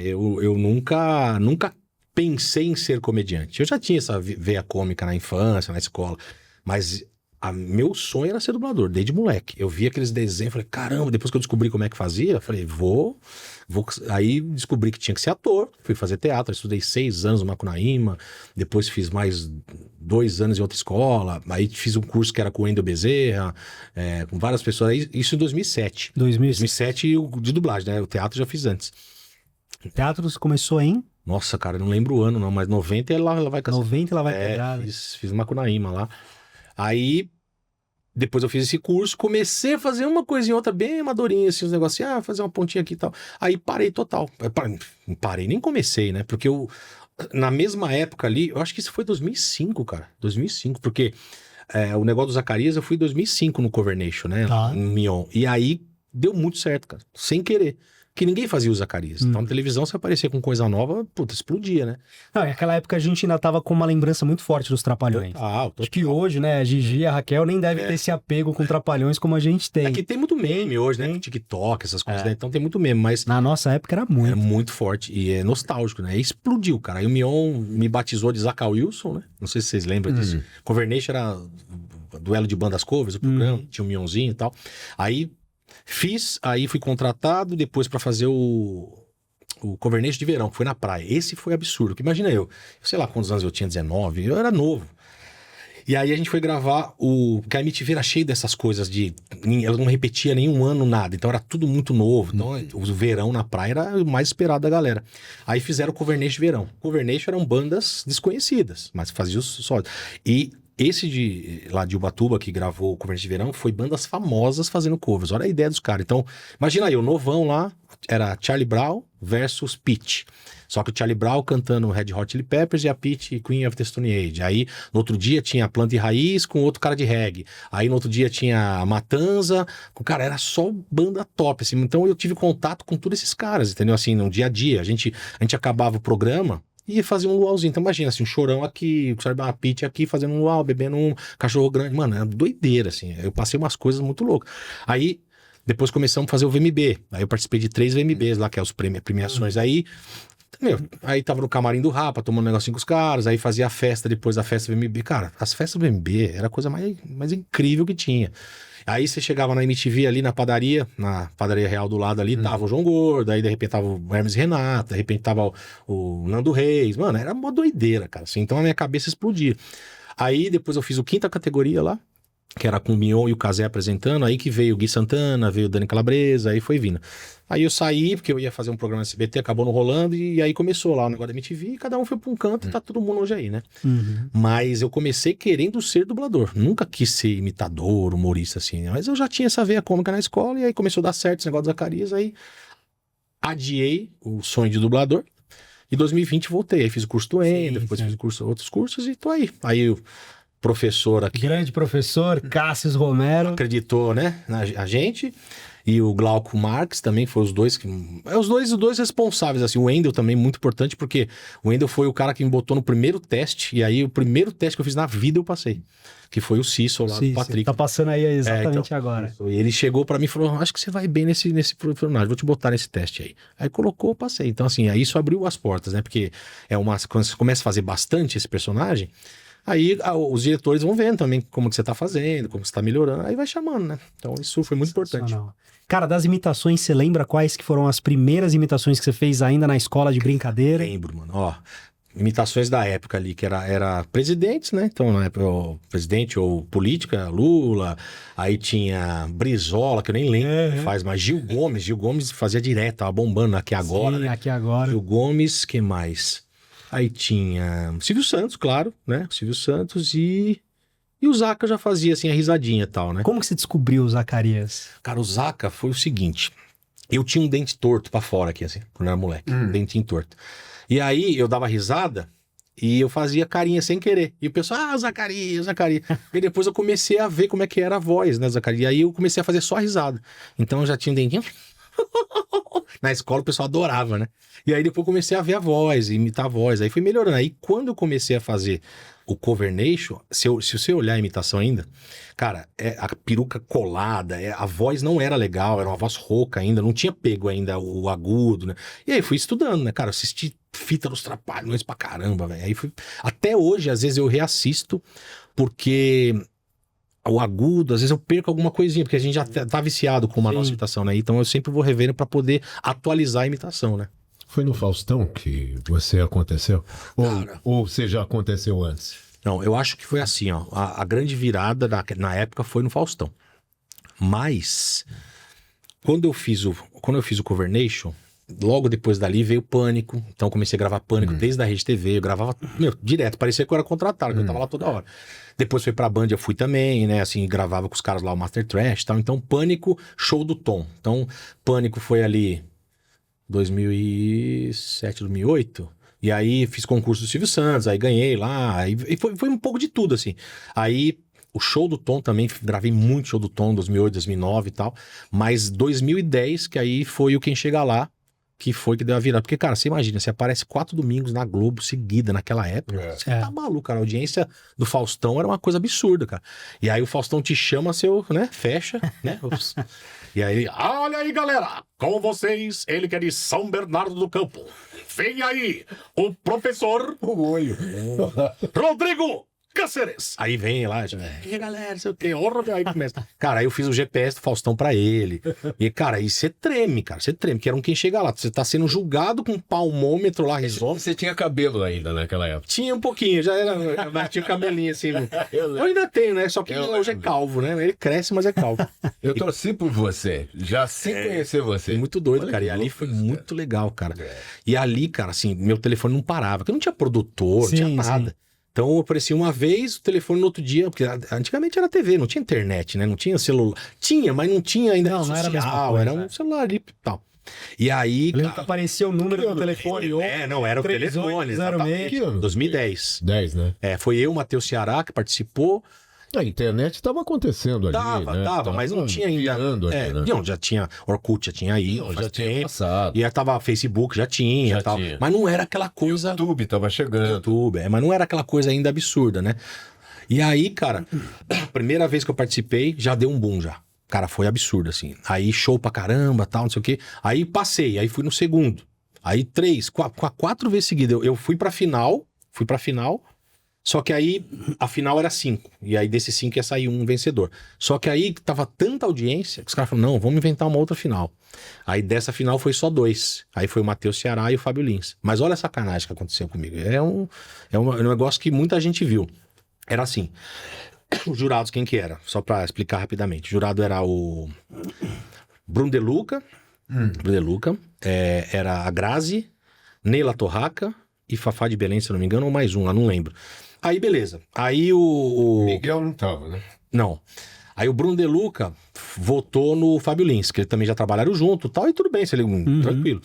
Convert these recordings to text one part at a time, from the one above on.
Eu nunca pensei em ser comediante. Eu já tinha essa veia cômica na infância, na escola, mas meu sonho era ser dublador, desde moleque. Eu via aqueles desenhos, falei, caramba, depois que eu descobri como é que fazia, falei, vou. Aí descobri que tinha que ser ator, fui fazer teatro, estudei 6 anos no Macunaíma, depois fiz mais 2 anos em outra escola, aí fiz um curso que era com o Wendel Bezerra, com várias pessoas, isso em 2007. 2007 de dublagem, né? O teatro já fiz antes. O teatro começou em? Nossa, cara, eu não lembro o ano não, mas 90 ela vai... 90 ela vai pegar. Fiz Macunaíma lá. Aí, depois eu fiz esse curso, comecei a fazer uma coisinha outra bem amadorinha, assim, uns negocinhos, fazer uma pontinha aqui e tal. Aí parei total. Parei, nem comecei, né? Porque na mesma época ali, eu acho que isso foi 2005, cara. 2005, porque o negócio do Zacarias eu fui em 2005 no Cover Nation, né? Tá. Em Mion. E aí deu muito certo, cara. Sem querer. Que ninguém fazia o Zacarias. Então, na televisão, se aparecer com coisa nova, puta, explodia, né? Não, naquela época a gente ainda tava com uma lembrança muito forte dos Trapalhões. Total. Acho que hoje, né, a Gigi e a Raquel nem devem ter esse apego com Trapalhões como a gente tem. Aqui tem muito meme hoje, né? TikTok, essas coisas, né? Então tem muito meme, mas... Na nossa época era muito. É muito forte e é nostálgico, né? E explodiu, cara. Aí o Mion me batizou de Zaca Wilson, né? Não sei se vocês lembram disso. Cover Nation era duelo de bandas covers, o programa, tinha um Mionzinho e tal. Aí aí fui contratado depois pra fazer o Cover Nation de verão, que foi na praia. Esse foi absurdo, que imagina eu sei lá quantos anos eu tinha, 19, eu era novo. E aí a gente foi gravar que a MTV era cheio dessas coisas ela não repetia nenhum ano nada, então era tudo muito novo. Então o verão na praia era o mais esperado da galera. Aí fizeram o Cover Nation de verão. Cover Nation eram bandas desconhecidas, mas faziam só. E esse lá de Ubatuba, que gravou o Cover Nation de verão, foi bandas famosas fazendo covers. Olha a ideia dos caras. Então, imagina aí, o novão lá era Charlie Brown versus Pitty. Só que o Charlie Brown cantando Red Hot Chili Peppers e a Pitty Queen of the Stone Age. Aí, no outro dia, tinha Planta e Raiz com outro cara de reggae. Aí, no outro dia, tinha a Matanza. Cara, era só banda top, assim. Então, eu tive contato com todos esses caras, entendeu? Assim, no dia a dia. A gente acabava o programa e fazia um luauzinho. Então, imagina, assim, um chorão aqui, uma Pitty aqui, fazendo um luau, bebendo um cachorro grande. Mano, era doideira, assim. Eu passei umas coisas muito loucas. Aí... Depois começamos a fazer o VMB. Aí eu participei de 3 VMBs lá, que é as premiações. Aí tava no camarim do Rapa, tomando um negocinho com os caras. Aí fazia a festa, depois da festa VMB. Cara, as festas VMB era a coisa mais incrível que tinha. Aí você chegava na MTV ali na padaria real do lado ali, tava o João Gordo. Aí de repente tava o Hermes e Renato, de repente tava o Nando Reis. Mano, era uma doideira, cara. Assim, então a minha cabeça explodia. Aí depois eu fiz o 5ª categoria lá, que era com o Mion e o Cazé apresentando, aí que veio o Gui Santana, veio o Dani Calabresa, aí foi vindo. Aí eu saí, porque eu ia fazer um programa no SBT, acabou não rolando, e aí começou lá o negócio da MTV, e cada um foi pra um canto, e tá todo mundo hoje aí, né? Mas eu comecei querendo ser dublador, nunca quis ser imitador, humorista, assim, mas eu já tinha essa veia cômica na escola, e aí começou a dar certo esse negócio do Zacarias, aí adiei o sonho de dublador, e em 2020 voltei, aí fiz o curso do Wendel, depois fiz outros cursos, e tô aí. Aí eu... professor aqui. Grande professor, Cássio Romero. Acreditou, né, a gente. E o Glauco Marques também foi os dois os dois responsáveis, assim. O Wendel também muito importante, porque o Wendel foi o cara que me botou no primeiro teste, e aí o primeiro teste que eu fiz na vida eu passei. Que foi o Cícero lá do Patrick. Tá passando aí exatamente agora. E ele chegou pra mim e falou, acho que você vai bem nesse personagem, vou te botar nesse teste aí. Aí colocou, eu passei. Então assim, aí isso abriu as portas, né, porque quando você começa a fazer bastante esse personagem, aí os diretores vão vendo também como que você tá fazendo, como você tá melhorando, aí vai chamando, né? Então isso foi muito importante. Cara, das imitações, você lembra quais que foram as primeiras imitações que você fez ainda na escola de brincadeira? Lembro, mano. Ó, imitações da época ali, que era presidentes, né? Então, na época, o presidente ou política, Lula, aí tinha Brizola, que eu nem lembro que faz, mas Gil Gomes fazia direto, tava bombando Aqui Agora, Sim, né? Aqui Agora. Gil Gomes, que mais? Aí tinha Silvio Santos, claro, né? Silvio Santos e o Zaca já fazia, assim, a risadinha e tal, né? Como que você descobriu o Zacarias? Cara, o Zaca foi o seguinte, eu tinha um dente torto pra fora aqui, assim, quando eu era moleque, um dentinho torto. E aí eu dava risada e eu fazia carinha sem querer. E o pessoal, Zacarias. E depois eu comecei a ver como é que era a voz, né, Zacarias? E aí eu comecei a fazer só risada. Então eu já tinha um dentinho... Na escola o pessoal adorava, né? E aí depois eu comecei a ver a voz, imitar a voz. Aí foi melhorando. Aí quando eu comecei a fazer o Cover Nation, se você olhar a imitação ainda, cara, a peruca colada, a voz não era legal, era uma voz rouca ainda, não tinha pego ainda o agudo, né? E aí fui estudando, né, cara? Assisti Fita dos Trapalhões pra caramba, velho. Aí até hoje, às vezes eu reassisto, porque o agudo, às vezes eu perco alguma coisinha, porque a gente já tá viciado com uma nossa imitação, né? Então eu sempre vou revendo pra poder atualizar a imitação, né? Foi no Faustão que você aconteceu? Ou você já aconteceu antes? Não, eu acho que foi assim, ó. A grande virada na época foi no Faustão. Mas, quando eu fiz o Cover Nation, logo depois dali veio Pânico. Então eu comecei a gravar Pânico desde a Rede TV. Eu gravava, direto. Parecia que eu era contratado, que eu tava lá toda hora. Depois foi pra Band, eu fui também, né? Assim, gravava com os caras lá, o Master Trash e tal. Então, Pânico, show do Tom. Então, Pânico foi ali 2007, 2008. E aí fiz concurso do Silvio Santos, aí ganhei lá. E foi um pouco de tudo, assim. Aí o show do Tom também, gravei muito show do Tom, 2008, 2009 e tal. Mas 2010, que aí foi o Quem Chega Lá, que foi que deu a virada. Porque, cara, você imagina, você aparece 4 domingos na Globo seguida naquela época. Você tá maluco, cara. A audiência do Faustão era uma coisa absurda, cara. E aí o Faustão te chama, né? Fecha, né? E aí, olha aí, galera, com vocês, ele que é de São Bernardo do Campo. Vem aí, o professor Rodrigo Cáceres. Aí vem lá, que galera, sei o quê, aí começa. Cara, aí eu fiz o GPS do Faustão pra ele. E, cara, aí você treme, que era um Quem Chega Lá. Você tá sendo julgado com um palmômetro lá, risómetro. Você tinha cabelo ainda naquela época? Tinha um pouquinho, já era, mas tinha um cabelinho assim. Eu ainda tenho, né? Só que hoje é calvo, né? Ele cresce, mas é calvo. Eu torci por você, já sem conhecer você. Foi muito doido, cara. E ali foi muito legal, cara. E ali, cara, assim, meu telefone não parava, porque não tinha produtor, não tinha nada. Então eu aparecia uma vez, o telefone no outro dia, porque antigamente era TV, não tinha internet, né? Não tinha celular. Tinha, mas não tinha ainda não social, era a mesma coisa, era um celular ali e tal. E aí... Lembra que apareceu o número do telefone? Não, era o telefone. 2010. 10, né? Foi eu, o Matheus Ceará, que participou. A internet estava acontecendo ali, né? Tava, mas não tinha ainda. Aqui, né? Não, já tinha Orkut, já tinha aí, já tinha passado. E aí tava Facebook, já tinha, tal. Mas não era aquela coisa. YouTube tava chegando. Mas não era aquela coisa ainda absurda, né? E aí, cara, a primeira vez que eu participei, já deu um boom já. Cara, foi absurdo, assim. Aí show pra caramba, tal, não sei o quê. Aí passei, aí fui no segundo. Aí 3, 4 vezes seguidas. Eu fui pra final. Só que aí a final era 5. E aí desses 5 ia sair um vencedor. Só que aí tava tanta audiência que os caras falaram, não, vamos inventar uma outra final. Aí dessa final foi só 2. Aí foi o Matheus Ceará e o Fábio Lins. Mas olha a sacanagem que aconteceu comigo. É um negócio que muita gente viu. Era assim. Os jurados, quem que era? Só pra explicar rapidamente. O jurado era o Bruno De Luca. Era a Grazi, Neila Torraca e Fafá de Belém, se eu não me engano, ou mais um lá, não lembro. Aí, beleza. Aí o... Miguel não tava, né? Não. Aí o Bruno De Luca votou no Fábio Lins, que eles também já trabalharam junto e tal, e tudo bem, tranquilo.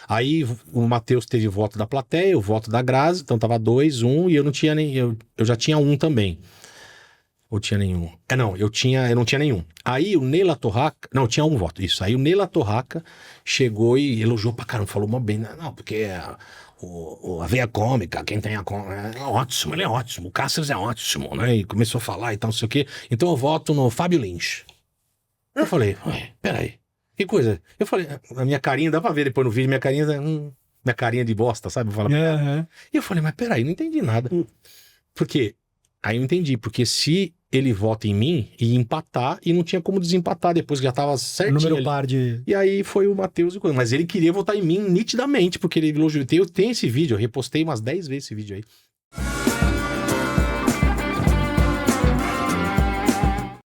Aí o Matheus teve voto da plateia, o voto da Grazi, então tava 2, 1, e eu não tinha nem... Eu já tinha 1 também. Ou tinha nenhum? Eu não tinha nenhum. Aí o Neila Torraca... Não, tinha 1 voto, isso. Aí o Neila Torraca chegou e elogiou pra caramba, falou uma bem... Não, porque... a veia cômica, quem tem a cômica, é ótimo, ele é ótimo, o Cáceres é ótimo, né? E começou a falar e tal, não sei o quê. Então eu voto no Fábio Lins. Eu falei, peraí, que coisa. Eu falei, a minha carinha, dá pra ver depois no vídeo, minha carinha de bosta, sabe? E eu falei, mas peraí, não entendi nada. Porque, aí eu entendi, porque se ele vota em mim, ia empatar e não tinha como desempatar depois que já tava certinho. Número par de... E aí foi o Matheus e coisa. Mas ele queria votar em mim nitidamente, porque ele elogiou. Eu tenho esse vídeo, eu repostei umas 10 vezes esse vídeo aí.